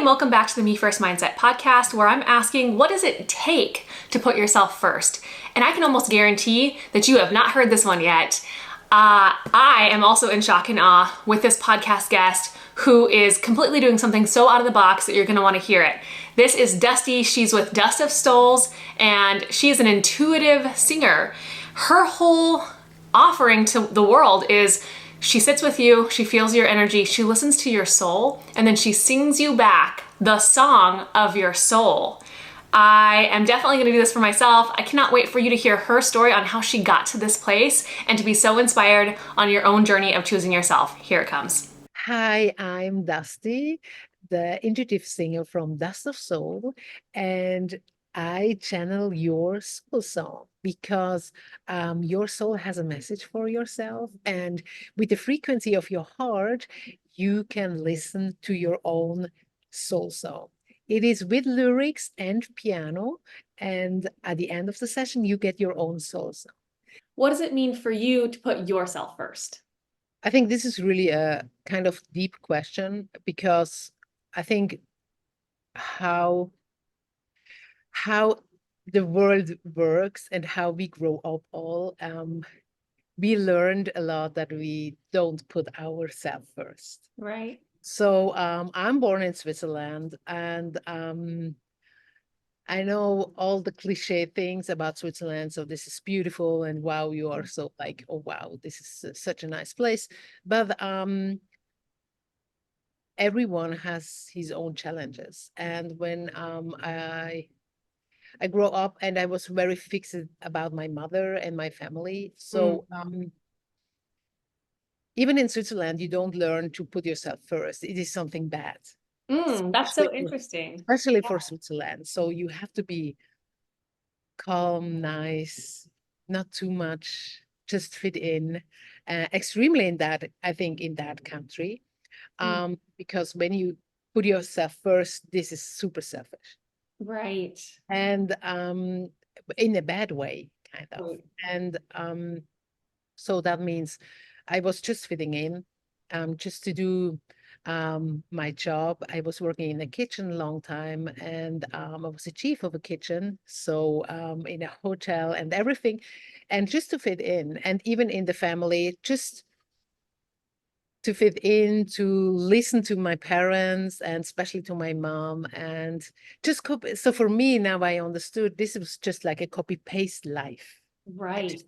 and welcome back to the Me First Mindset podcast, where I'm asking, what does it take to put yourself first? And I can almost guarantee that you have not heard this one yet. I am also in shock and awe with this podcast guest who is completely doing something so out of the box that you're going to want to hear it. This is Dusty. She's with Dust of Souls, and she is an intuitive singer. Her whole offering to the world is she sits with you, she feels your energy, she listens to your soul, and then she sings you back the song of your soul. I am definitely going to do this for myself. I cannot wait for you to hear her story on how she got to this place and to be so inspired on your own journey of choosing yourself. Here it comes. Hi, I'm Dusty, the intuitive singer from Dust of Soul, and I channel your soul song because your soul has a message for yourself, and with the frequency of your heart, you can listen to your own soul song. It is with lyrics and piano, and at the end of the session, you get your own soul song. What does it mean for you to put yourself first? I think this is really a kind of deep question because I think how how the world works and how we grow up all we learned a lot that we don't put ourselves first. Right. So I'm born in Switzerland, and I know all the cliche things about Switzerland. So this is beautiful, and wow, you are so like, oh wow, this is such a nice place. But everyone has his own challenges. And when I grew up and I was very fixed about my mother and my family. So Mhm. even in Switzerland, you don't learn to put yourself first. It is something bad, That's so especially for, interesting. especially for Switzerland. So you have to be calm, nice, not too much, just fit in. Extremely in that, I think, in that country. Mm. Because when you put yourself first, this is super selfish. Right. And in a bad way, kind of. Right. And so that means I was just fitting in, just to do my job. I was working in the kitchen a long time, and I was the chief of a kitchen, so in a hotel and everything, and just to fit in, and even in the family, just to fit in, to listen to my parents and especially to my mom, and just copy. So for me now, I understood this was just like a copy paste life. I Right. just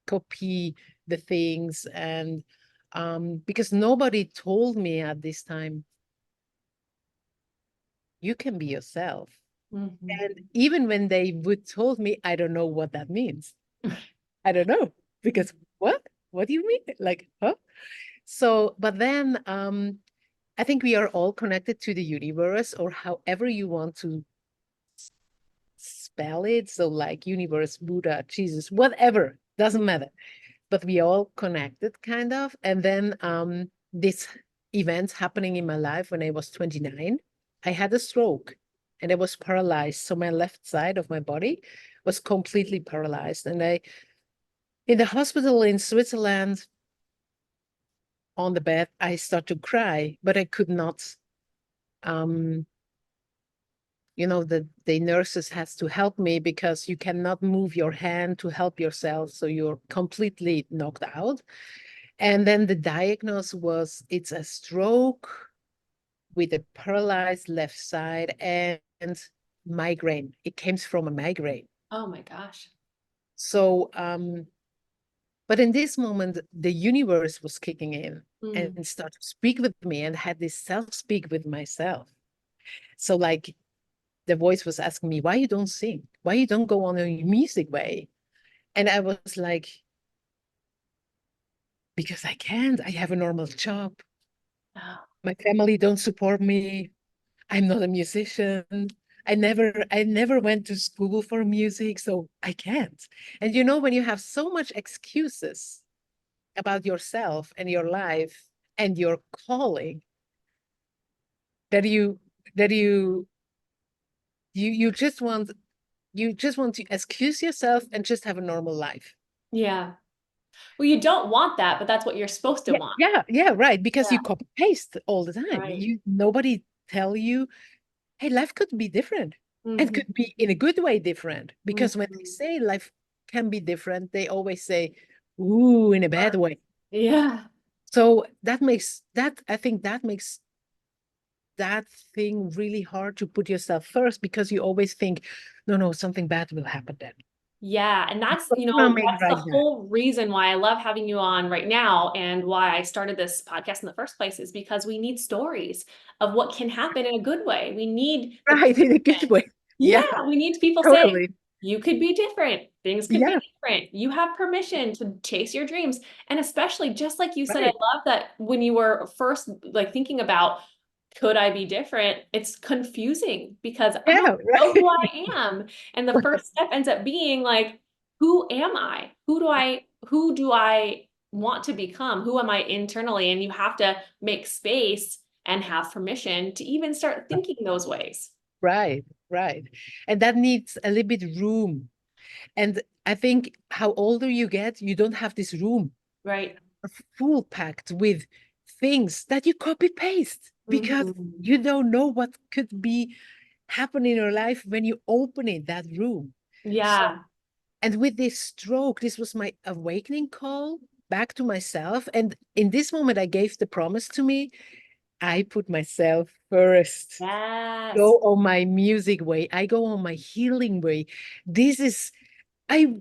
copy the things, and because nobody told me at this time you can be yourself. Mhm. And even when they would told me, I don't know what that means. I don't know, because what do you mean, like, huh? So but then I think we are all connected to the universe, or however you want to spell it. So, like universe, Buddha, Jesus, whatever, doesn't matter. But we all connected, kind of. And then this event happening in my life when I was 29, I had a stroke and I was paralyzed. So my left side of my body was completely paralyzed. And in the hospital in Switzerland, on the bed, I start to cry, but I could not um the nurses has to help me because you cannot move your hand to help yourself, so you're completely knocked out. And then the diagnosis was it's a stroke with a paralyzed left side and migraine. It came from a migraine. Oh my gosh. So but in this moment the universe was kicking in Mm. and started to speak with me, and had this self speak with myself. So like the voice was asking me, why you don't sing? Why you don't go on a music way? And I was like, because I can't. I have a normal job. Oh. My family don't support me. I'm not a musician. I never went to school for music, so I can't. And when you have so much excuses about yourself and your life and your calling, that you just want to excuse yourself and just have a normal life. Yeah. Well, you don't want that, but that's what you're supposed to Yeah, want. yeah, yeah, right. Because Yeah. you copy paste all the time. Right. Nobody tell you, hey, life could be different and Mhm. could be in a good way different. Because when they Mhm. say life can be different, they always say, ooh, in a bad way. Yeah. So that makes that, I think that makes that thing really hard to put yourself first, because you always think, no, no, something bad will happen then. Yeah, and that's, But now maybe that's the like that. whole reason why I love having you on right now and why I started this podcast in the first place is because we need stories of what can happen in a good way. We need the Right, in a good way. yeah, Yeah, we need people saying totally. you could be different. Things could be Yeah, different. You have permission to chase your dreams. And especially just like you said, I right. love that when you were first like thinking about could I be different? It's confusing because I don't Yeah, know who right. I am. And the first step ends up being like, who am I? Who do I want to become? Who am I internally? And you have to make space and have permission to even start thinking those ways. Right, right. And that needs a little bit room. And I think how older you get, you don't have this room Right. full packed with things that you copy paste, because Mhm. you don't know what could be happen in your life when you open it, that room. So, Yeah. and with this stroke, this was my awakening call back to myself. And in this moment, I gave the promise to me, I put myself first. Yes. Go on my music way. I go on my healing way. This is I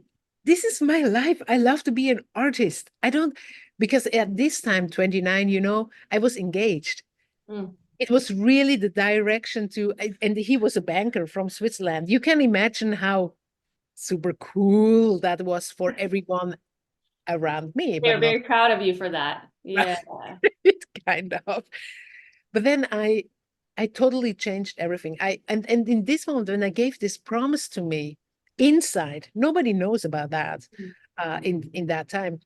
this is my life. I love to be an artist. I don't, because at this time, 29, I was engaged. Mm. It was really the direction to, and he was a banker from Switzerland. You can imagine how super cool that was for everyone around me, but They're not very proud of you for that. Yeah. right, kind of. But then I totally changed everything. And in this moment, when I gave this promise to me inside, nobody knows about that in that time.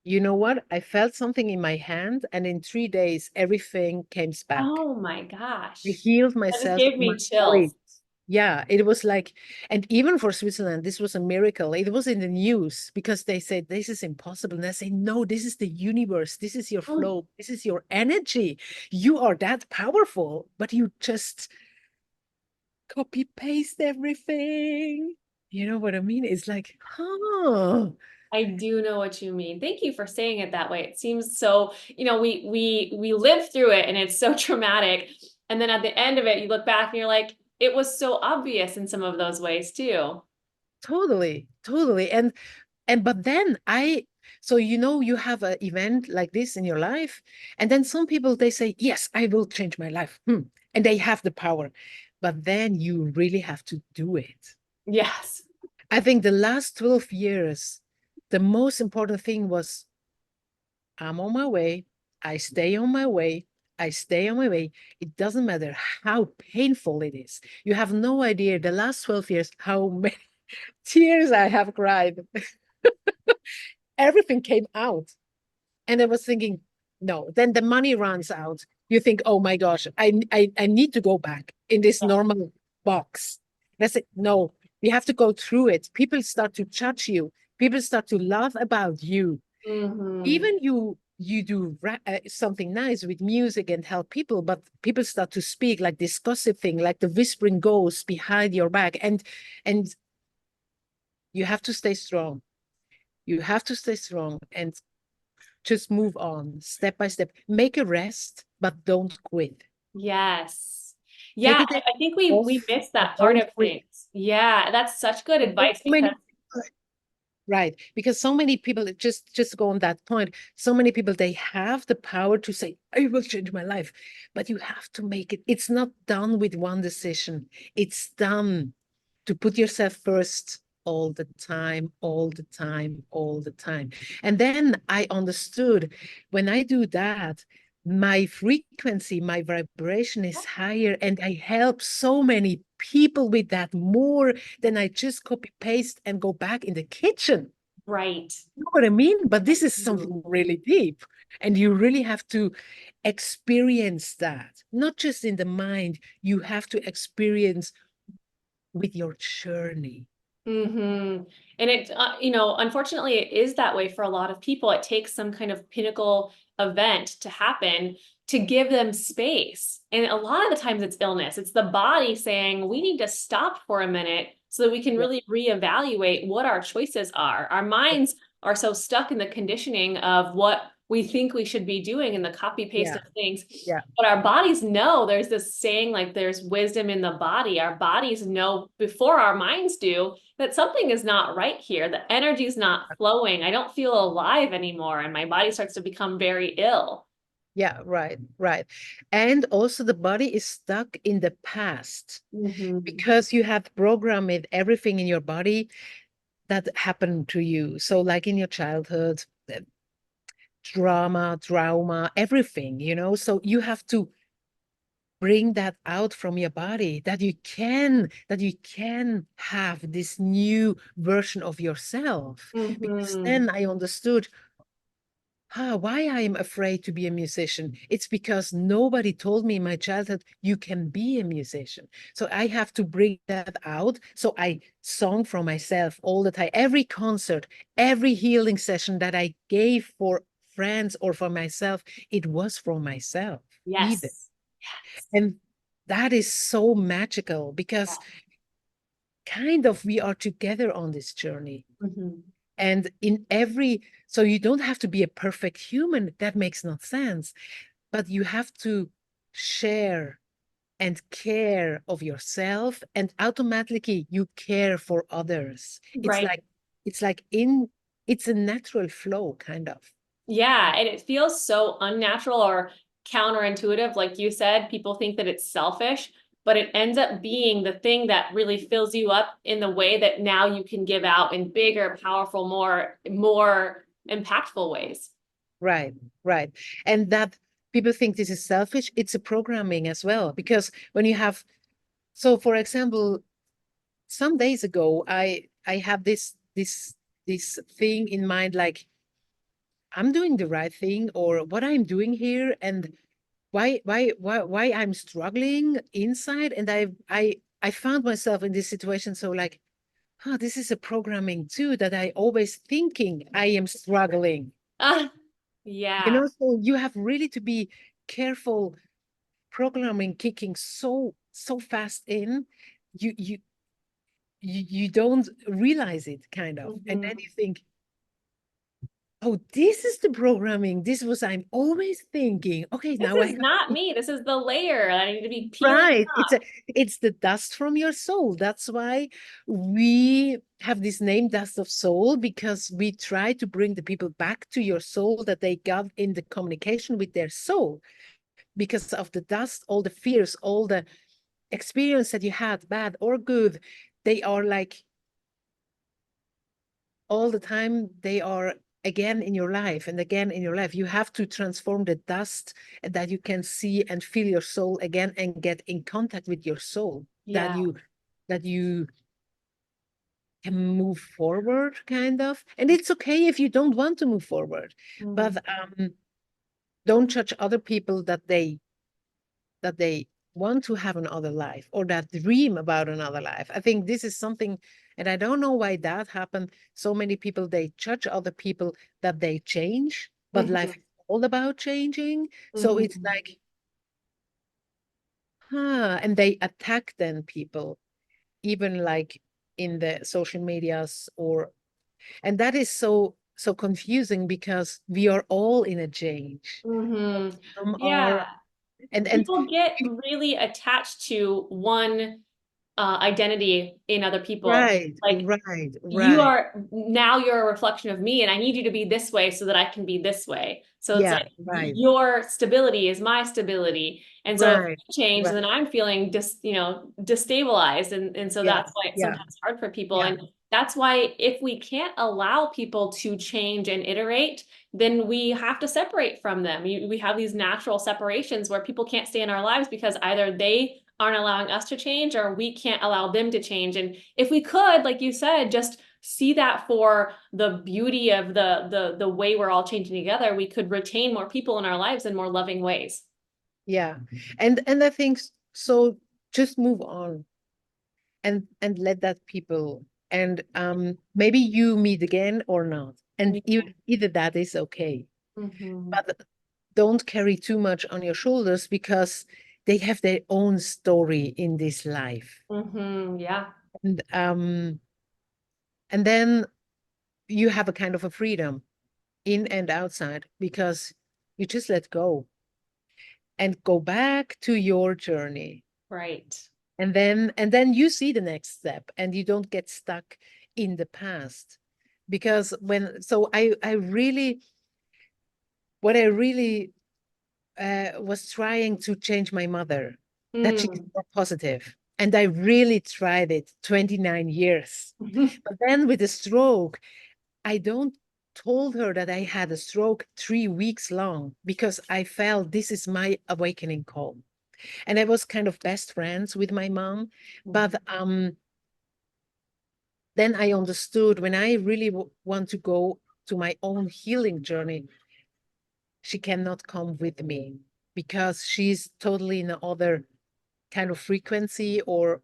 You know what? I felt something in my hand, and in 3 days, everything came back. Oh my I gosh. healed That just myself, gave my me chills. voice. Yeah, it was like, and even for Switzerland, this was a miracle. It was in the news because they said this is impossible. And I say, no, this is the universe. This is your Mm. flow. This is your energy. You are that powerful, but you just copy paste everything. You know what I mean? It's like, huh. I do know what you mean. Thank you for saying it that way. It seems so, we live through it and it's so traumatic. And then at the end of it, you look back and you're like, it was so obvious in some of those ways too. Totally, totally. And but then so you have an event like this in your life, and then some people they say, yes, I will change my life. And they have the power. But then you really have to do it. Yes. I think the last 12 years, the most important thing was I'm on my way. I stay on my way. I stay on my way. It doesn't matter how painful it is. You have no idea the last 12 years how many tears I have cried. Everything came out. And I was thinking, no, then the money runs out. You think, oh my gosh, I need to go back in this normal box. And I said, no, we have to go through it. People start to judge you. People start to laugh about you. Hmm. Even you do something nice with music and help people, but people start to speak like this gossip thing, like the whispering ghost behind your back. And you have to stay strong. You have to stay strong and just move on step by step. Make a rest, but don't quit. Yes. Yeah, Take a I day think we off, missed but that part don't of quit. things. Yeah, that's such good So advice many because right, because so many people just go on that point. So many people they have the power to say, "I will change my life," but you have to make it. It's not done with one decision. It's done to put yourself first all the time, all the time, all the time. And then I understood when I do that, my frequency, my vibration is higher, and I help so many people with that more than I just copy paste and go back in the kitchen. right. You know what I mean? But I this is do. something really deep. And you really have to experience that, not just in the mind, you have to experience with your journey. Mm-hmm. And it, unfortunately, it is that way for a lot of people. It takes some kind of pinnacle event to happen to give them space. And a lot of the times it's illness. It's the body saying, we need to stop for a minute so that we can Yeah, really reevaluate what our choices are. Our minds are so stuck in the conditioning of what we think we should be doing and the copy paste yeah, of things. yeah, But our bodies know, there's this saying like there's wisdom in the body. Our bodies know before our minds do that something is not right here. The energy is not flowing. I don't feel alive anymore. And my body starts to become very ill. yeah, right, right. And also the body is stuck in the past Mm-hmm. because you have programmed everything in your body that happened to you. So like in your childhood, trauma, everything, so you have to bring that out from your body, that you can have this new version of yourself. Because Mm-hmm. then I understood why I am afraid to be a musician. It's because nobody told me in my childhood you can be a musician. So I have to bring that out. So I sung for myself all the time. Every concert, every healing session that I gave for friends or for myself, it was for myself even. Yes. Yes. And that is so magical because kind of we are together on this journey. Mm-hmm. And in every, so you don't have to be a perfect human. That makes no sense. But you have to share and care of yourself, and automatically you care for others. It's Right. like, it's like in, it's a natural flow, kind of. Yeah. And it feels so unnatural or counterintuitive. Like you said, people think that it's selfish, but it ends up being the thing that really fills you up in the way that now you can give out in bigger, powerful, more impactful ways. Right, right. And that people think this is selfish, it's a programming as well. Because when you have, so for example, some days ago, I have this thing in mind, like I'm doing the right thing or what I'm doing here, and why I'm struggling inside. And I found myself in this situation. So like, this is a programming too, that I always thinking I am struggling. Ah, yeah. So you have really to be careful. Programming kicking so fast in, you you you don't realize it, kind of. And then Mhm. you think, oh, this is the programming. This was I'm always thinking. Okay, This now I is not me. This is the layer that I need to be peeling right. off. It's the dust from your soul. That's why we have this name, dust of soul, because we try to bring the people back to your soul that they got in the communication with their soul. Because of the dust, all the fears, all the experience that you had, bad or good, they are like all the time, they are again in your life and again in your life. You have to transform the dust that you can see and feel your soul again and get in contact with your soul, that Yeah. you can move forward, kind of. And it's okay if you don't want to move forward, Mm. but don't judge other people that they want to have another life or that dream about another life. I think this is something, and I don't know why that happened. So many people, they judge other people that they change, but life Mhm. is all about changing. So it's Mhm. like, and they attack then people, even like in the social medias and that is so confusing because we are all in a change. Mhm. Some Yeah. are, and People get really attached to one identity in other people. right, Like right, you right. are now you're a reflection of me and I need you to be this way so that I can be this way. So it's Yeah, like right. your stability is my stability. And so if Right, you change, right. then I'm feeling destabilized. And so Yeah, that's why it's yeah, sometimes hard for people. yeah, And that's why if we can't allow people to change and iterate, then we have to separate from them. We have these natural separations where people can't stay in our lives because either they aren't allowing us to change or we can't allow them to change. And if we could, like you said, just see that for the beauty of the way we're all changing together, we could retain more people in our lives in more loving ways. yeah. And I think so just move on and let that people and maybe you meet again or not. And either that is okay. Mm-hmm. But don't carry too much on your shoulders because they have their own story in this life. Mm-hmm. Yeah. And then you have a kind of a freedom in and outside because you just let go and go back to your journey. Right. And then you see the next step and you don't get stuck in the past. Because I really, what I really was trying to change my mother, that she's Mm. more positive. And I really tried it 29 years. But then with the stroke, I don't told her that I had a stroke 3 weeks long because I felt this is my awakening call. And I was kind of best friends with my mom. But then I understood when I really want to go to my own healing journey, she cannot come with me because she's totally in another kind of frequency or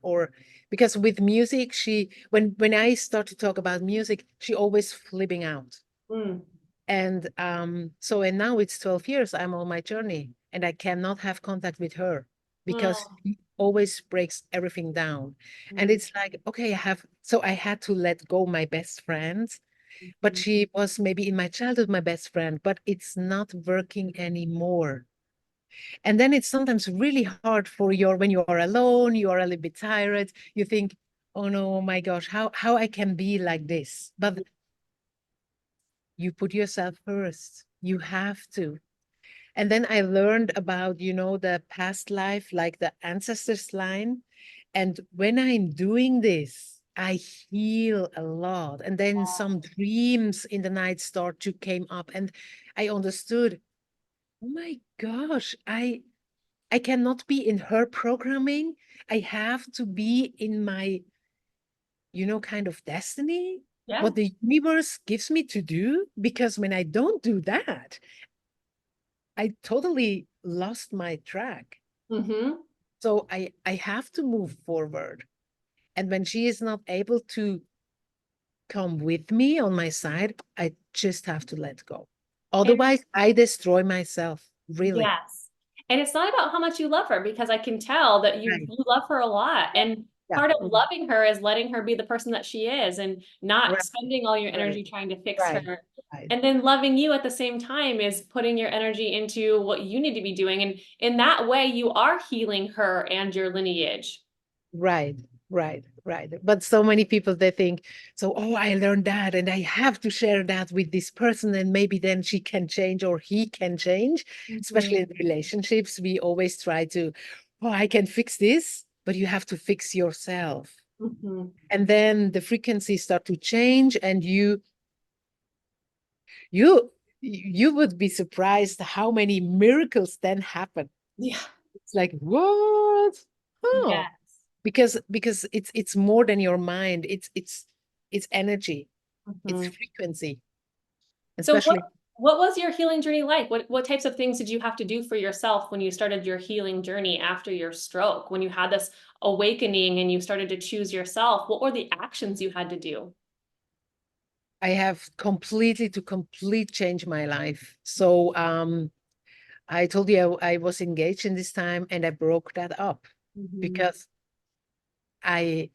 because with music she when I start to talk about music she always flipping out. Mm. And and now it's 12 years I'm on my journey and I cannot have contact with her because Mm. she always breaks everything down. And Mm. it's like, okay, I had to let go my best friend, but Mhm. she was maybe in my childhood my best friend, but it's not working anymore. And then it's sometimes really hard for when you are alone, you are a little bit tired, you think, oh no, my gosh, how I can be like this. But you put yourself first. You have to. And then I learned about, the past life, like the ancestors line. And when I'm doing this, I heal a lot. And then some dreams in the night start to came up. And I understood, oh my gosh, I cannot be in her programming. I have to be in my, kind of destiny, Yeah. what the universe gives me to do. Because when I don't do that, I totally lost my track. Mm-hmm. So I have to move forward. And when she is not able to come with me on my side, I just have to let go. And Otherwise, I destroy myself, really. yes. And it's not about how much you love her because I can tell that you Right. you love her a lot. And Yeah. part of loving her is letting her be the person that she is and not Right. spending all your Right. energy trying to fix Right. her. Right. And then loving you at the same time is putting your energy into what you need to be doing. And in that way, you are healing her and your lineage. Right, right, right. But so many people they think, so, oh, I learned that and I have to share that with this person and maybe then she can change or he can change. Especially in Mhm. relationships, we always try to, oh, I can fix this, but you have to fix yourself. Mhm. And then the frequencies start to change and you you would be surprised how many miracles then happen. Yeah. It's like, what? Oh, Yes. because it's more than your mind. It's energy, it's Mhm. frequency, So especially. what was your healing journey like? What types of things did you have to do for yourself when you started your healing journey after your stroke? When you had this awakening and you started to choose yourself, what were the actions you had to do? I have completely to complete change my life. So I told you I was engaged in this time and I broke that up Mhm. because I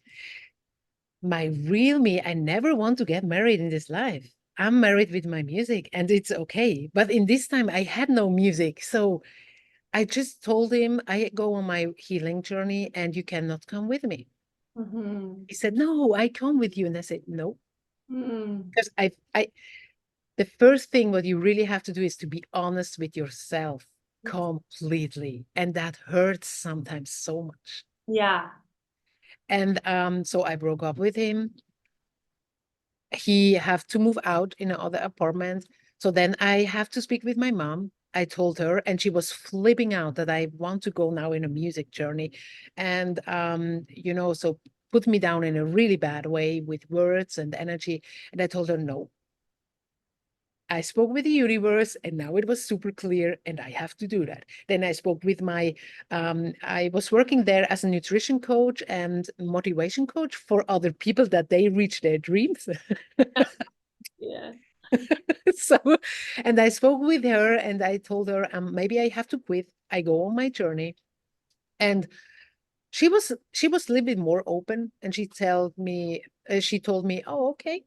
my real me, I never want to get married in this life. I'm married with my music and it's okay. But in this time I had no music. So I just told him I go on my healing journey and you cannot come with me. Mhm. He said, no, I come with you. And I said, no, Mhm. because the first thing what you really have to do is to be honest with yourself completely. And that hurts sometimes so much. Yeah. And so I broke up with him. He have to move out in another apartment. So then I have to speak with my mom. I told her, and she was flipping out that I want to go now in a music journey. And so put me down in a really bad way with words and energy. And I told her, no, I spoke with the universe, and now it was super clear, and I have to do that. Then I spoke with I was working there as a nutrition coach and motivation coach for other people that they reach their dreams. Yeah. So, and I spoke with her and I told her, maybe I have to quit. I go on my journey. And she was a little bit more open, and she told me, oh, okay,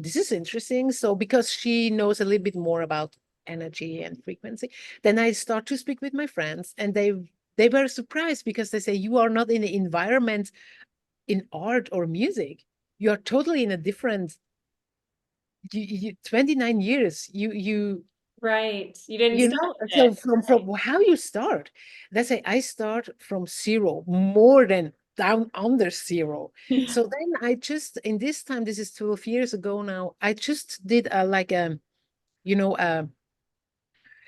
this is interesting. So because she knows a little bit more about energy and frequency, then I start to speak with my friends, and they were surprised because they say, you are not in the environment in art or music. You are totally in a different 29 years. Right. You didn't You start know, with so it. from how you start, let's say I start from zero, more than down under zero. Yeah. So then I just, in this time, this is 12 years ago now, I just did a like a, you know,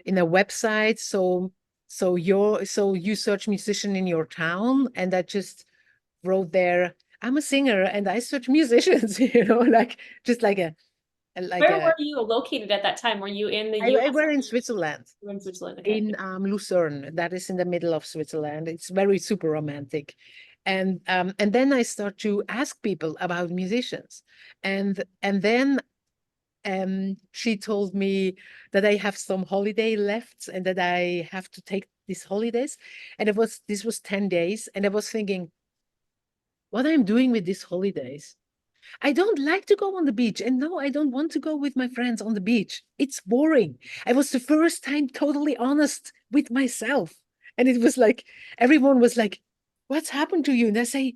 in a website. So you search musician in your town, and I just wrote there, I'm a singer and I search musicians, like just like Where a were you located at that time? Were you in the I US were or in Switzerland. you were in Switzerland? Okay. In Lucerne, that is in the middle of Switzerland. It's very super romantic. And then I start to ask people about musicians. And then she told me that I have some holiday left and that I have to take these holidays. And this was 10 days. And I was thinking, what I'm doing with these holidays. I don't like to go on the beach. And no, I don't want to go with my friends on the beach. It's boring. I was the first time totally honest with myself. And it was like, everyone was like, what's happened to you? And I say,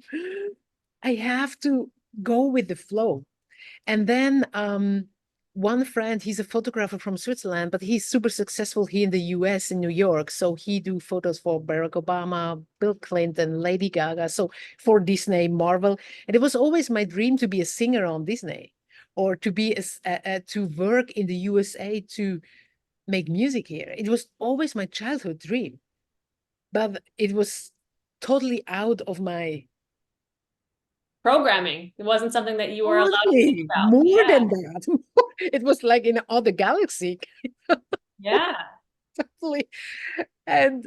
I have to go with the flow. And then one friend, he's a photographer from Switzerland, but he's super successful here in the US, in New York. So he do photos for Barack Obama, Bill Clinton, Lady Gaga. So for Disney, Marvel. And it was always my dream to be a singer on Disney, or to be to work in the USA to make music here. It was always my childhood dream, but it was totally out of my Programming. It wasn't something that you were allowed to think body, about. more Yeah. than that. It was like in another galaxy. Yeah. Totally. And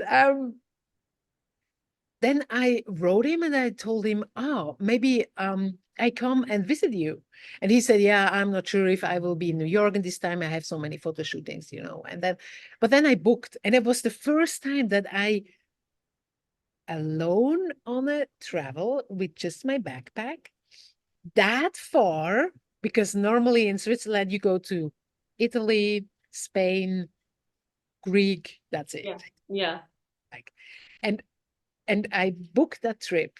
then I wrote him and I told him, oh, maybe I come and visit you. And he said, yeah, I'm not sure if I will be in New York. And this time I have so many photo shootings, but then I booked. And it was the first time that I alone on a travel with just my backpack that far, because normally in Switzerland you go to Italy, Spain, Greek, that's it. Yeah. Yeah. Like, and and I booked that trip,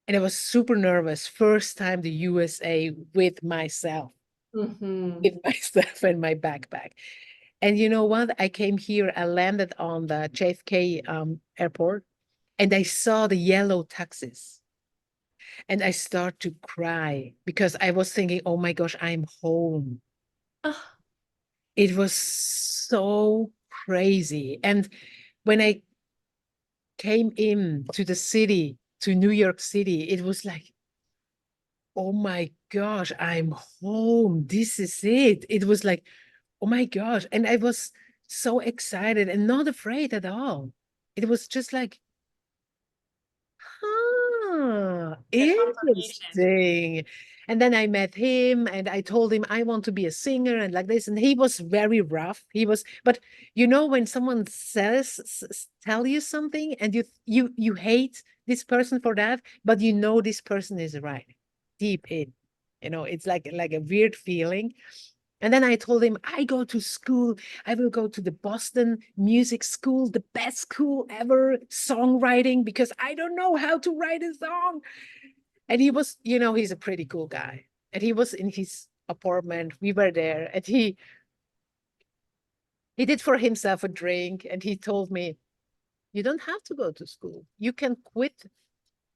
and I was super nervous. First time the USA with myself, Hmm. with myself and my backpack. And you know what? I came here, I landed on the JFK airport, and I saw the yellow taxis. And I start to cry because I was thinking, oh my gosh, I'm home. Oh, It was so crazy. And when I came in to the city, to New York City, it was like, oh my gosh, I'm home. This is it. It was like, oh my gosh. And I was so excited and not afraid at all. It was just like, the confirmation. interesting. And then I met him and I told him I want to be a singer and like this. And he was very rough. But when someone tell you something and you hate this person for that, but this person is right deep in, it's like a weird feeling. And then I told him, I go to school. I will go to the Boston Music School, the best school ever, songwriting, because I don't know how to write a song. And he was, he's a pretty cool guy. And he was in his apartment. We were there, and he did for himself a drink, and he told me, you don't have to go to school. You can quit.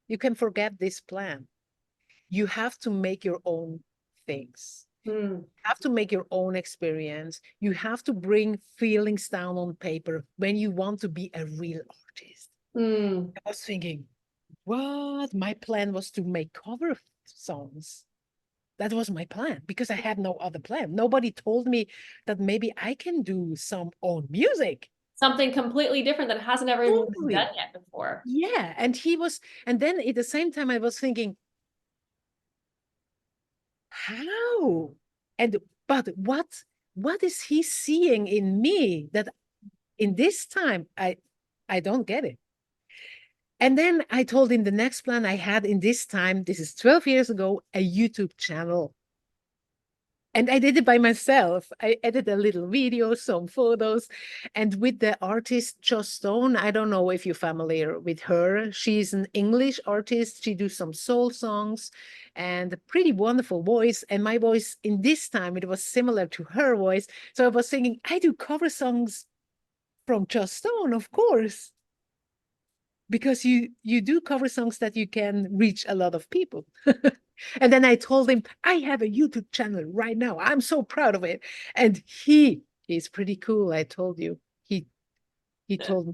You can forget this plan. You have to make your own things. Hmm. Have to make your own experience. You have to bring feelings down on paper when you want to be a real artist. Hmm. I was thinking, what? My plan was to make cover songs. That was my plan because I had no other plan. Nobody told me that maybe I can do some own music. Something completely different that hasn't ever even been Totally. done yet before. Yeah. And then at the same time, I was thinking, how? And but what is he seeing in me that in this time I don't get it? And then I told him the next plan I had in this time, this is 12 years ago, a YouTube channel. And I did it by myself. I edited a little video, some photos, and with the artist Joss Stone. I don't know if you're familiar with her. She's an English artist. She do some soul songs and a pretty wonderful voice. And my voice in this time, it was similar to her voice. So I was thinking, I do cover songs from Joss Stone, of course, because you do cover songs that you can reach a lot of people. And then I told him, I have a YouTube channel right now. I'm so proud of it. And he's pretty cool. I told you. He told me,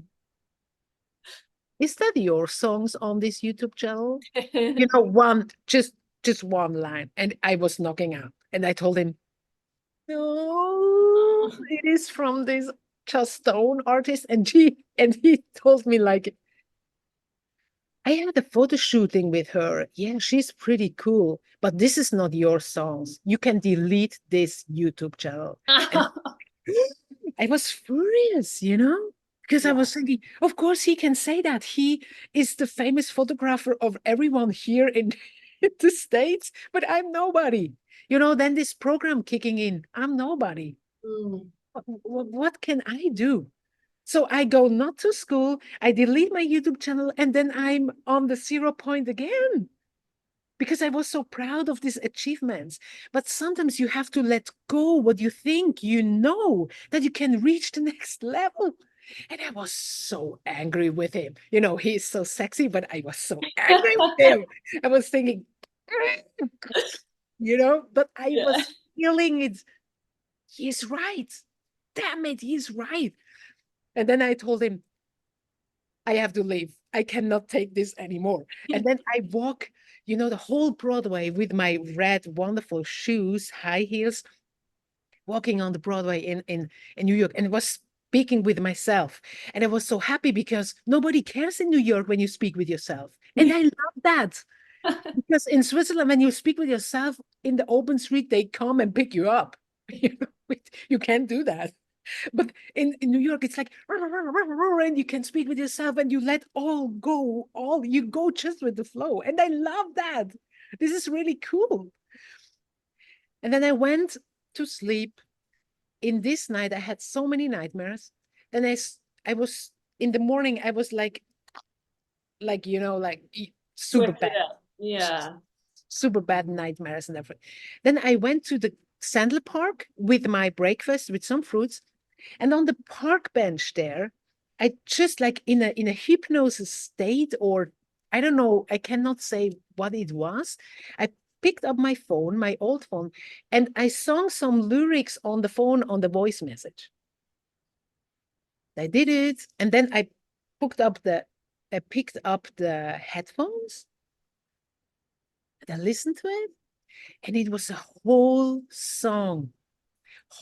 is that your songs on this YouTube channel? You know, just one line. And I was knocking out. And I told him, no, it is from this Just Stone artist. And he told me like, I had a photo shooting with her. Yeah, she's pretty cool, but this is not your songs. You can delete this YouTube channel. And I was furious, because I Yeah. was thinking, of course he can say that. He is the famous photographer of everyone here in, in the States, but I'm nobody. Then this program kicking in, I'm nobody. Mm. What can I do? So I go not to school, I delete my YouTube channel, and then I'm on the 0 point again because I was so proud of these achievements. But sometimes you have to let go what you think you know that you can reach the next level. And I was so angry with him. He's so sexy, but I was so angry with him. I was thinking, but I Yeah. was feeling it. He's right. Damn it, he's right. And then I told him, I have to leave. I cannot take this anymore. And then I walk, the whole Broadway with my red, wonderful shoes, high heels, walking on the Broadway in New York. And I was speaking with myself. And I was so happy because nobody cares in New York when you speak with yourself. And I love that. Because in Switzerland, when you speak with yourself in the open street, they come and pick you up. You can't do that. But in New York, it's like, and you can speak with yourself and you let all go, you go just with the flow. And I love that. This is really cool. And then I went to sleep. In this night, I had so many nightmares. Then I was, in the morning, I was like super Switch it bad, up. Yeah. super bad nightmares and everything. Then I went to the Sandler Park with my breakfast with some fruits. And on the park bench there, I just like in a hypnosis state, or I don't know, I cannot say what it was. I picked up my phone, my old phone, and I sang some lyrics on the phone on the voice message. I did it, and then I picked up the headphones and I listened to it, and it was a whole song.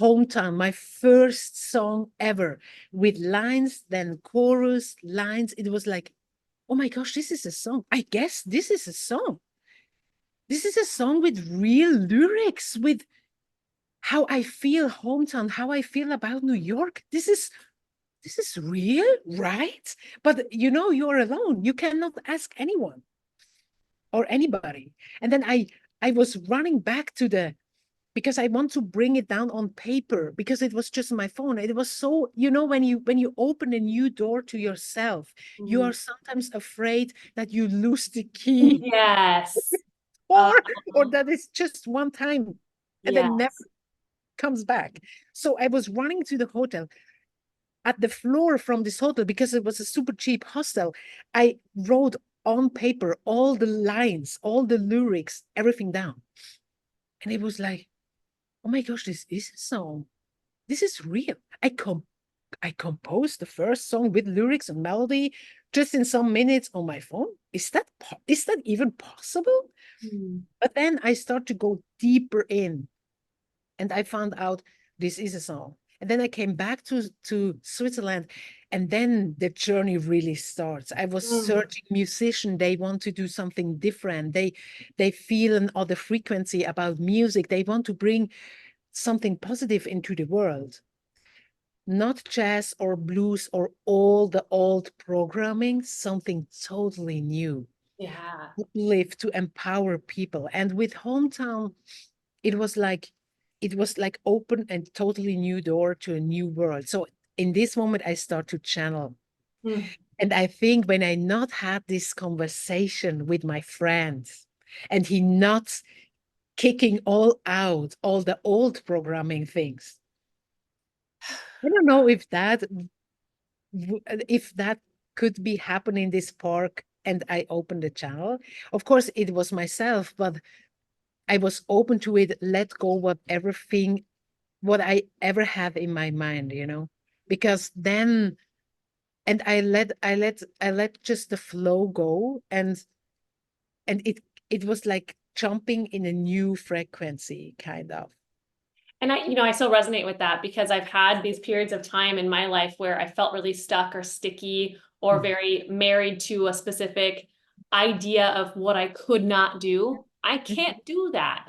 Hometown, my first song ever, with lines, then chorus, lines. It was like, oh my gosh, this is a song. I guess this is a song. This is a song with real lyrics, with how I feel hometown, how I feel about New York. This is real, right? But you're alone. You cannot ask anyone or anybody. And then I was running back to the because I want to bring it down on paper because it was just my phone. It was so, when you open a new door to yourself, you Mhm. are sometimes afraid that you lose the key Yes. or Uh, or that it's just one time and then never yes. comes back. So I was running to the hotel. At the floor from this hotel, because it was a super cheap hostel, I wrote on paper all the lines, all the lyrics, everything down. And it was like, oh my gosh, this is a song. This is real. I composed the first song with lyrics and melody just in some minutes on my phone. Is that even possible? Mm. But then I start to go deeper in, and I found out this is a song. And then I came back to Switzerland, and then the journey really starts. I was Mm. searching musician. They want to do something different. They feel an other frequency about music. They want to bring something positive into the world, not jazz or blues or all the old programming, something totally new, Yeah. uplift to empower people. And with Hometown, it was like open and totally new door to a new world. So in this moment, I start to channel. Mm. And I think when I not had this conversation with my friends, and he not kicking all out all the old programming things, I don't know if that could be happening in this park, and I opened the channel. Of course, it was myself, but I was open to it, let go what I ever have in my mind, because then, and I let just the flow go, and it was like jumping in a new frequency, kind of. And I still resonate with that because I've had these periods of time in my life where I felt really stuck or sticky or Mm. very married to a specific idea of what I could not do. I can't do that.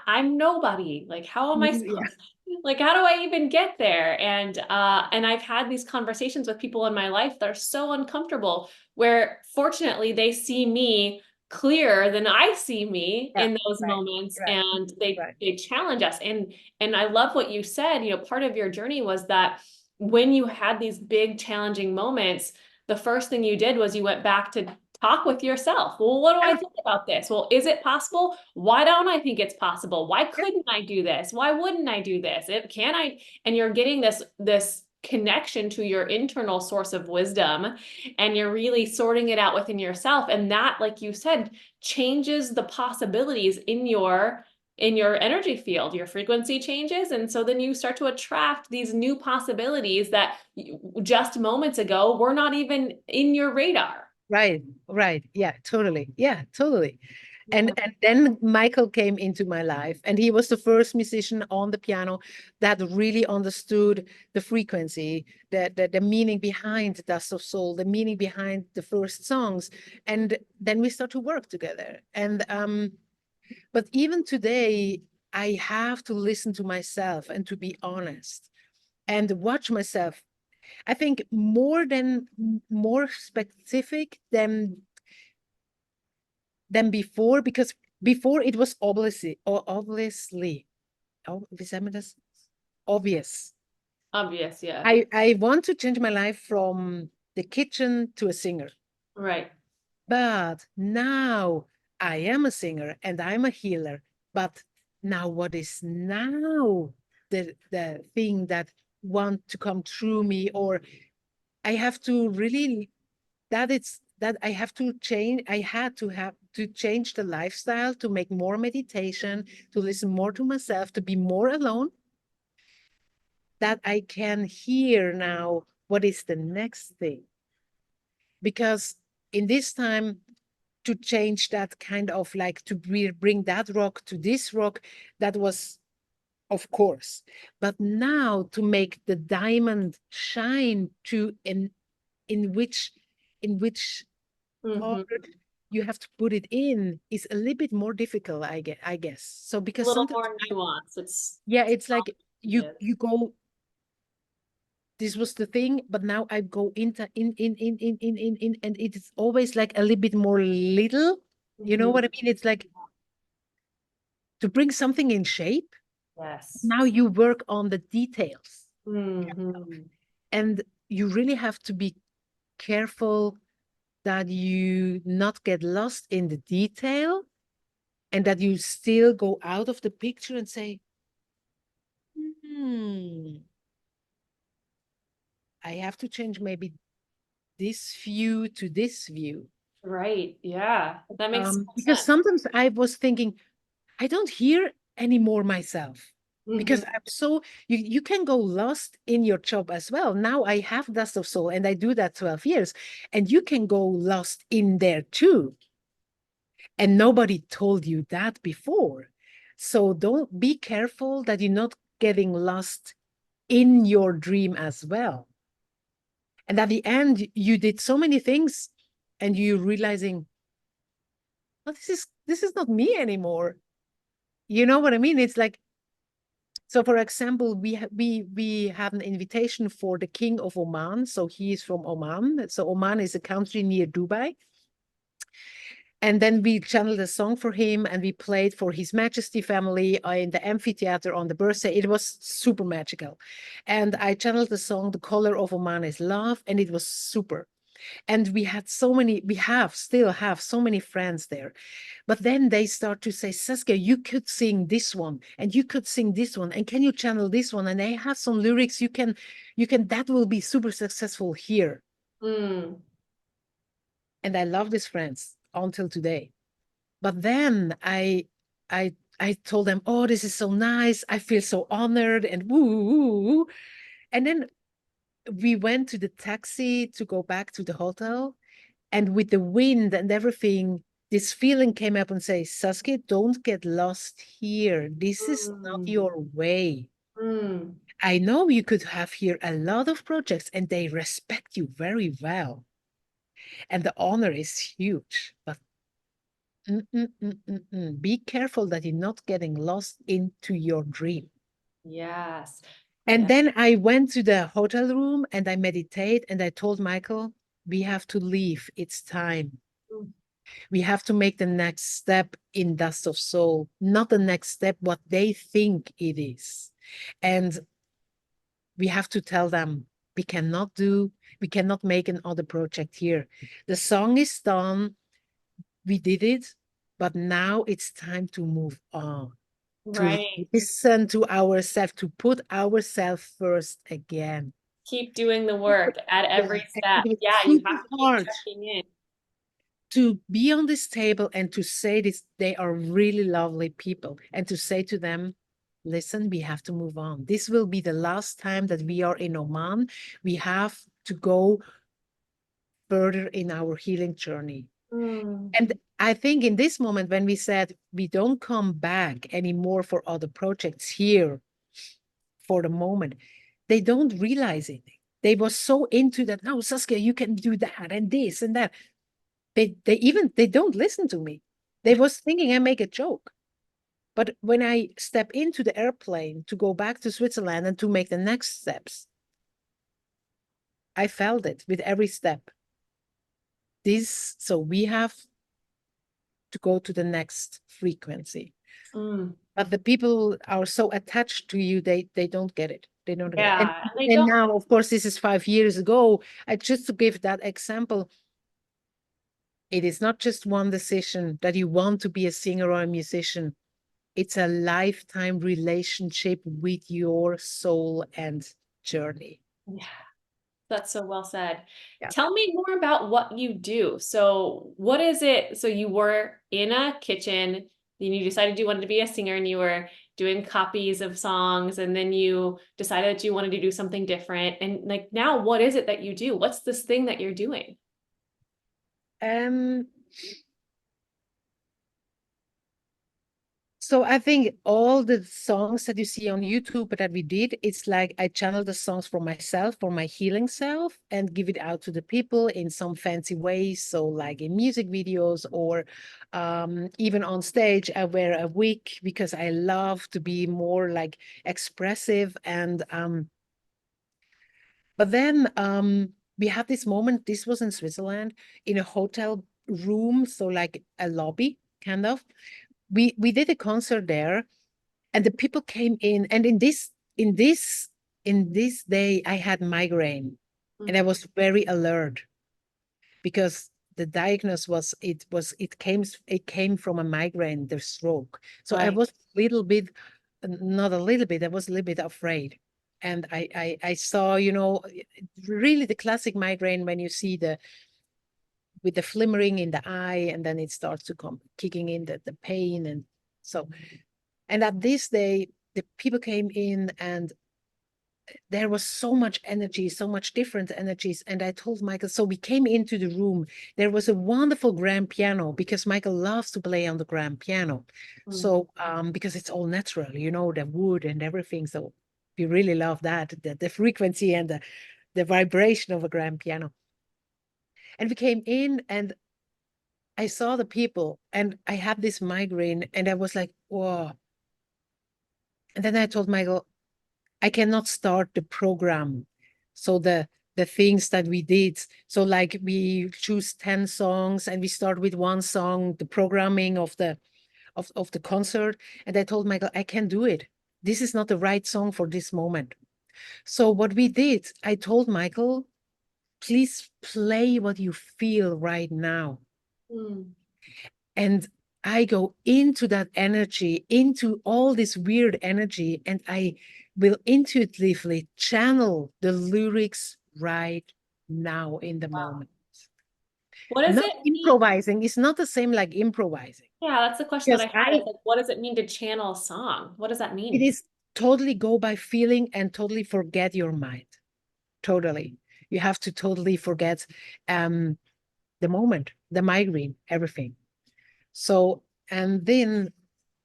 I'm nobody. Like, how am I Yeah. supposed, like, how do I even get there? And I've had these conversations with people in my life that are so uncomfortable, where fortunately they see me clearer than I see me Yeah. in those Right. moments, Right. and they Right. they challenge us. And I love what you said. Part of your journey was that when you had these big challenging moments, the first thing you did was you went back to talk with yourself. Well, what do I Yeah. think about this? Well, is it possible? Why don't I think it's possible? Why Yeah. couldn't I do this? Why wouldn't I do this? Can I? And you're getting this connection to your internal source of wisdom, and you're really sorting it out within yourself. And that, like you said, changes the possibilities in your energy field. Your frequency changes, and so then you start to attract these new possibilities that just moments ago were not even in your radar. Right. Right. Yeah, totally. Yeah, totally. Yeah. And then Michael came into my life, and he was the first musician on the piano that really understood the frequency, the meaning behind Dust of Soul, the meaning behind the first songs. And then we start to work together. And but even today, I have to listen to myself and to be honest and watch myself. I think more specific than before, because before it was wie sagen wir das? Obvious. Obvious, yeah. I want to change my life from the kitchen to a singer. Right. But now I am a singer and I'm a healer. But now what is now the thing that want to come through me, or I have to really that I have to change. I had to have to change the lifestyle, to make more meditation, to listen more to myself, to be more alone, that I can hear now what is the next thing. Because in this time, to change that kind of like to bring that rock to this rock, that was, of course. But now to make the diamond shine to in which part Hmm. you have to put it in is a little bit more difficult, I guess. So A because little sometimes more nuance. It's yeah, it's like you obvious. go, this was the thing, but now I go into in, and it's always like a little bit more little. You know Mhm. what I mean? It's like to bring something in shape. Yes. Now you work on the details, Hmm. and you really have to be careful that you not get lost in the detail, and that you still go out of the picture and say, hmm, I have to change maybe this view to this view. Right. Yeah. That makes Because sense. sometimes I was thinking, I don't hear anymore myself. because Mhm. I'm so you can go lost in your job as well. Now I have Dust of Soul and I do that 12 years, and you can go lost in there too. And nobody told you that before. So don't be careful that you're not getting lost in your dream as well. And at the end, you did so many things and you're realizing, oh, this is not me anymore. You know what I mean? It's like, so for example, we have an invitation for the King of Oman. So he is from Oman. So Oman is a country near Dubai. And then we channeled a song for him and we played for His Majesty family in the amphitheater on the birthday. It was super magical. And I channeled the song, The Color of Oman is Love, and it was super. And we had so many, still have so many friends there. But then they start to say, Saskia, you could sing this one and you could sing this one. And can you channel this one? And they have some lyrics that will be super successful here. Mm. And I love these friends until today. But then I told them, oh, this is so nice. I feel so honored and woo, woo, woo. And then we went to the taxi to go back to the hotel. And with the wind and everything, this feeling came up and say, Saskia, don't get lost here. This is not Mm. your way. Mm. I know you could have here a lot of projects and they respect you very well. And the honor is huge. But be careful that you're not getting lost into your dream. Yes. And Yeah. then I went to the hotel room and I meditate and I told Michael, we have to leave. It's time. Mm. We have to make the next step in Dust of Soul, not the next step, what they think it is. And we have to tell them we cannot make another project here. The song is done. We did it, but now it's time to move on, to Right. listen to ourselves, to put ourselves first again. Keep doing the work at Yeah, every and step. it was Yeah, you super have to keep hard checking in. to be on this table and to say this, they are really lovely people, and to say to them, listen, we have to move on. This will be the last time that we are in Oman. We have to go further in our healing journey. Mm. And I think in this moment, when we said we don't come back anymore for other projects here for the moment, they don't realize it. They were so into that. No, Saskia, you can do that and this and that. They don't listen to me. They was thinking I make a joke. But when I step into the airplane to go back to Switzerland and to make the next steps, I felt it with every step. So we have to go to the next frequency. Mm. But the people are so attached to you, they don't get it. They don't get it. Yeah, and they And don't. now, of course, this is 5 years ago. Just to give that example, it is not just one decision that you want to be a singer or a musician. It's a lifetime relationship with your soul and journey. Yeah, that's so well said. Yeah. Tell me more about what you do. So, what is it? So, you were in a kitchen, then you decided you wanted to be a singer and you were doing copies of songs, and then you decided that you wanted to do something different. And like now, what is it that you do? What's this thing that you're doing? Um, So I think all the songs that you see on YouTube that we did, it's like I channel the songs for myself, for my healing self, and give it out to the people in some fancy ways. So like in music videos or even on stage, I wear a wig because I love to be more like expressive. And but then we had this moment, this was in Switzerland, in a hotel room, so like a lobby kind of. We did a concert there and the people came in, and in this day I had migraine and I Mm. was very alert because the diagnosis it came from a migraine, the stroke. So I Right. was a little bit, not a little bit, I was a little bit afraid. And I saw, really the classic migraine when you see the with the flimmering in the eye, and then it starts to come kicking in the pain. And so, and at this day, the people came in, and there was so much energy, so much different energies. And I told Michael, so we came into the room. There was a wonderful grand piano because Michael loves to play on the grand piano. So because it's all natural, you know, the wood and everything. So we really love that, the frequency and the vibration of a grand piano. And we came in, and I saw the people, and I had this migraine, and I was like, whoa. And then I told Michael, I cannot start the program. So the things that we did. So like we choose 10 songs and we start with one song, the programming of the concert. And I told Michael, I can't do it. This is not the right song for this moment. So what we did, I told Michael, please play what you feel right now. And I go into that energy, into all this weird energy, and I will intuitively channel the lyrics right now in the moment. What does Not it mean? improvising. It's not the same like improvising. Yeah, that's the question that Because I had. It's like, what does it mean to channel a song? What does that it mean? is totally go by feeling and totally forget your mind. Totally. You have to totally forget the moment, the migraine, everything. So, and then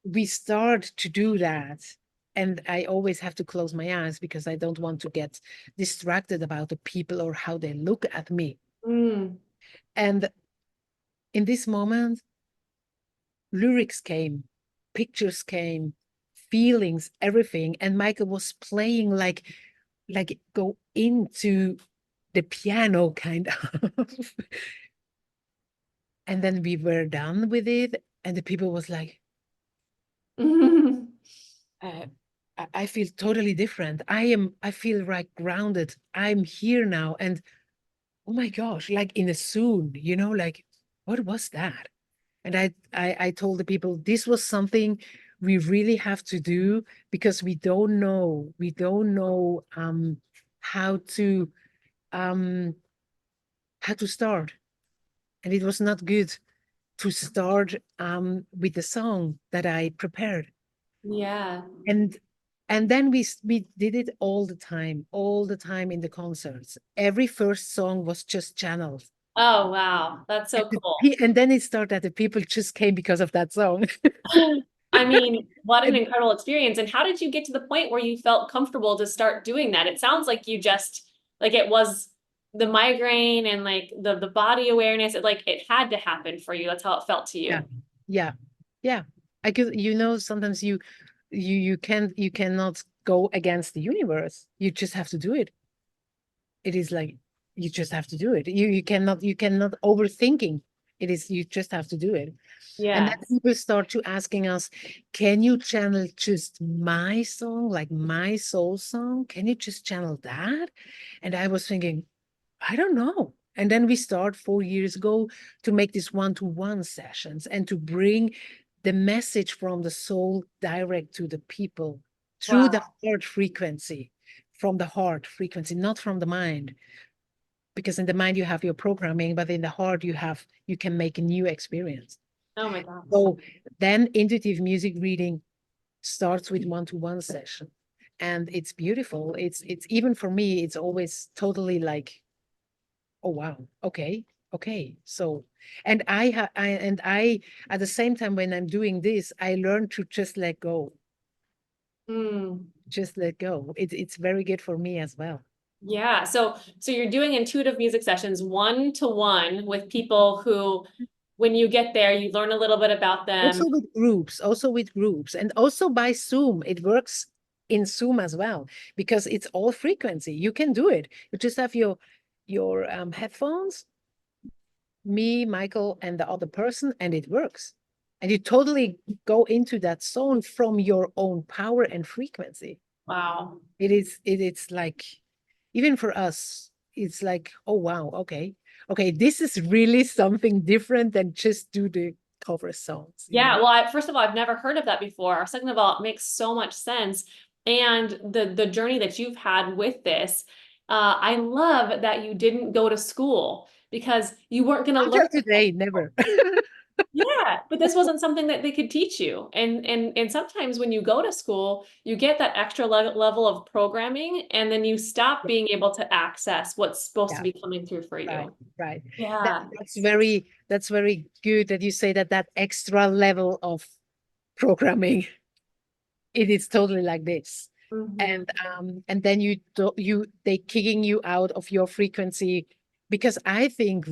we start to do that. And I always have to close my eyes because I don't want to get distracted about the people or how they look at me. And in this moment, lyrics came, pictures came, feelings, everything. And Michael was playing like go into the piano kind of. And then we were done with it, and the people was like, I feel totally different. I feel like grounded. I'm here now. And oh my gosh, like in a soon, you know, like what was that? And I told the people this was something we really have to do because we don't know um how to start. And it was not good to start with the song that I prepared. Yeah. And then we did it all the time in the concerts. Every first song was just channeled. Oh, wow. That's so cool. And then it started that the people just came because of that song. I mean, what an And incredible experience. And how did you get to the point where you felt comfortable to start doing that? It sounds like you just like it was the migraine and like the body awareness. It had to happen for you. That's how it felt to yeah, you. yeah, yeah. I could, you know, sometimes you cannot go against the universe. You just have to do it. It is like you just have to do it. You cannot overthinking. It is you just have to do it. And then Yes. people start to asking us, can you channel just my song, like my soul song? Can you just channel that? And I was thinking, I don't know. And then we start 4 years ago to make these one-to-one sessions and to bring the message from the soul direct to the people through the Wow. heart frequency, from the heart frequency, not from the mind. Because in the mind you have your programming, but in the heart you can make a new experience. Oh my gosh. So then intuitive music reading starts with one-to-one session. And it's beautiful. It's even for me, it's always totally like, oh wow, okay. So and I at the same time when I'm doing this, I learn to just let go. Just let go. It's very good for me as well. Yeah. So you're doing intuitive music sessions 1-to-1 with people who, when you get there, you learn a little bit about them. Also with groups, and also by Zoom. It works in Zoom as well because it's all frequency. You can do it. You just have your headphones, me, Michael, and the other person, and it works. And you totally go into that zone from your own power and frequency. Wow. It's like, even for us, it's like, oh wow, okay, this is really something different than just do the cover songs, you Yeah, know? well, first of all, I've never heard of that before. Second of all, it makes so much sense. And the journey that you've had with this, I love that you didn't go to school because you weren't going to learn. Until today, never. Yeah, but this wasn't something that they could teach you. And sometimes when you go to school, you get that extra level of programming, and then you stop being able to access what's supposed to Yeah, be coming through for right, you. right. Yeah. That's very good that you say that that extra level of programming, it is totally like this. Hmm. And then they kicking you out of your frequency, because I think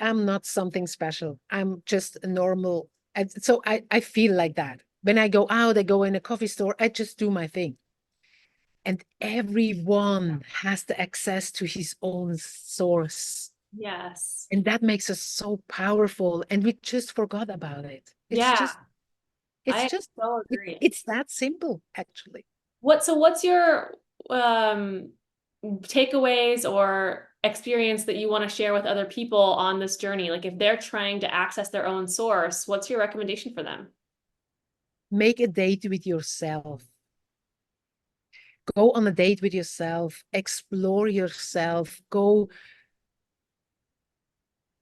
I'm not something special. I'm just a normal. And so I feel like that. When I go out, I go in a coffee store, I just do my thing. And everyone has the access to his own source. Yes. And that makes us so powerful. And we just forgot about it. Yeah, It's I just, so agree. it's that simple, actually. What's your um takeaways or experience that you want to share with other people on this journey? Like if they're trying to access their own source, what's your recommendation for them? Make a date with yourself. Go on a date with yourself. Explore yourself. Go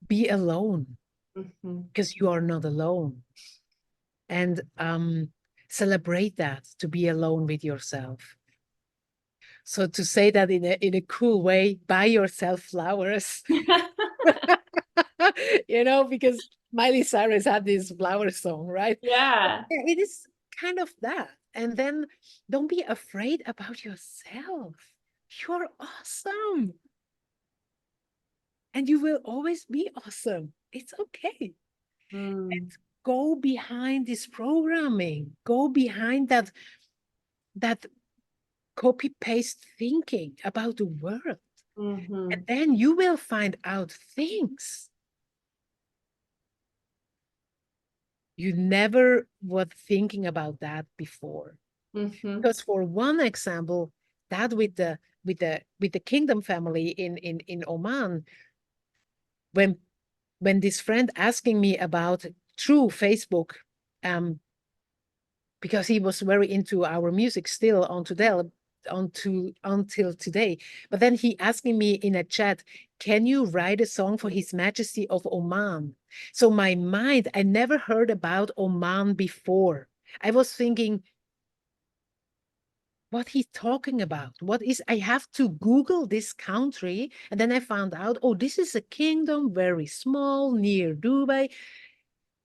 be alone, Hmm. because you are not alone. And celebrate that, to be alone with yourself. So to say that in a cool way, buy yourself flowers. Because Miley Cyrus had this flower song, right? Yeah. Yeah, it is kind of that. And then don't be afraid about yourself. You're awesome. And you will always be awesome. It's okay. Mm. And go behind this programming. Go behind that copy paste thinking about the world. And Hmm. then you will find out things you never were thinking about that before. Hmm. Because for one example, that with the kingdom family in Oman, when this friend asking me about through Facebook, um, because he was very into our music still until today. But then he asking me in a chat, can you write a song for His Majesty of Oman? So my mind, I never heard about Oman before. I was thinking, what he's talking about. What is, I have to Google this country. And then I found out, oh, this is a kingdom, very small, near Dubai.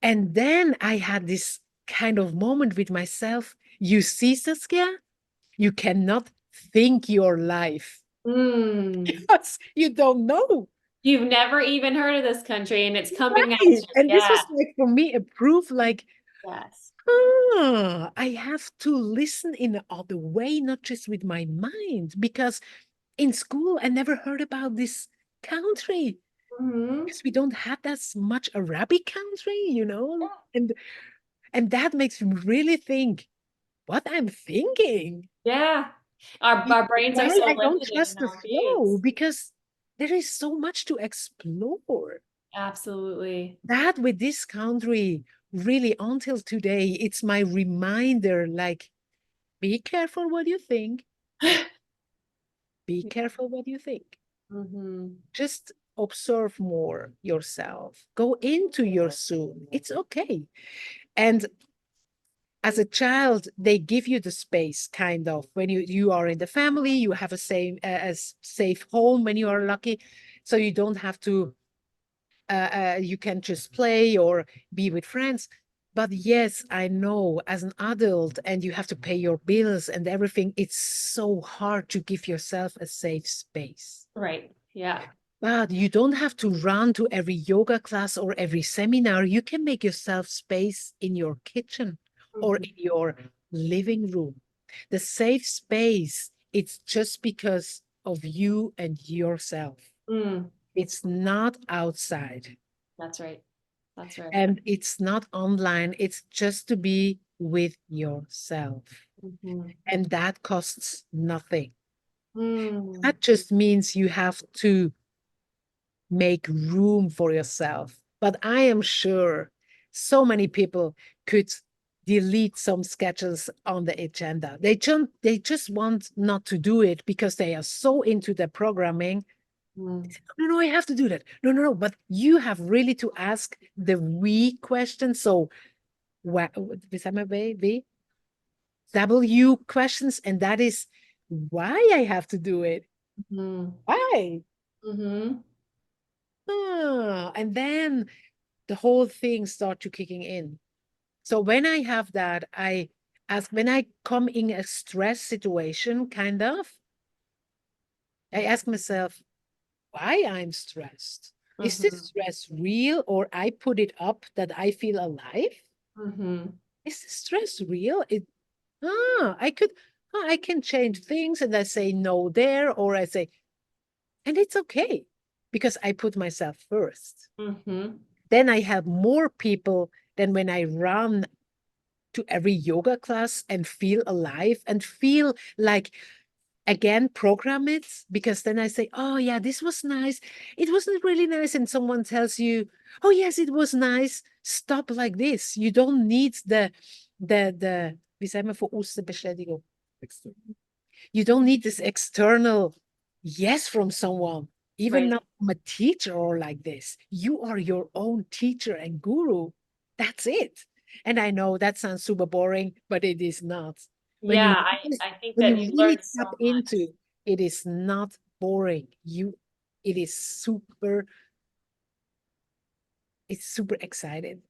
And then I had this kind of moment with myself. You see, Saskia, you cannot think your life Mm. because you don't know. You've never even heard of this country and it's coming at Right. you. And this Yeah. was like for me a proof like, Yes. I have to listen in the other way, not just with my mind, because in school I never heard about this country, Hmm. because we don't have that much Arabic country. And that makes me really think what I'm thinking. Yeah. Our brains are Why so I don't limited trust the flow, nowadays. because there is so much to explore. Absolutely. That with this country, really until today, it's my reminder, like, be careful what you think. Be careful what you think. Hmm. Just observe more yourself. Go into your soul. It's okay. And as a child, they give you the space, kind of. When you are in the family, you have a safe home when you are lucky, so you don't have to. You can just play or be with friends. But yes, I know as an adult, and you have to pay your bills and everything. It's so hard to give yourself a safe space. Right. Yeah. But you don't have to run to every yoga class or every seminar. You can make yourself space in your kitchen or Mhm. in your living room. The safe space, it's just because of you and yourself. Mm, It's not outside that's right. That's right. and it's not online. It's just to be with yourself. Hmm. And that costs nothing. Mm, That just means you have to make room for yourself. But I am sure so many people could delete some sketches on the agenda. They just want not to do it because they are so into the programming. Mm. No, no, I have to do that. No, no, no. But you have really to ask the we question. So, what, W questions, and that is why I have to do it. Mm. Why? Mm-hmm. And then the whole thing start to kicking in. So when I have that, I ask, when I come in a stress situation, kind of, I ask myself why I'm stressed. Is this Mm-hmm. stress real, or I put it up that I feel alive? Mm-hmm. Is this stress real? I could, I can change things, and I say no there, or I say, and it's okay because I put myself first. Mm-hmm. Then I have more people than when I run to every yoga class and feel alive and feel like, again, program it, because then I say, oh yeah, this was nice. It wasn't really nice. And someone tells you, oh yes, it was nice. Stop like this. You don't need the wie sagen wir, verurste Bestätigung. You don't need this external yes from someone, even Right. not from a teacher or like this. You are your own teacher and guru. That's it. And I know that sounds super boring, but it is not. When Yeah, you I think when you that you really learn so tap much. into it, is not boring. It is super, it's super excited.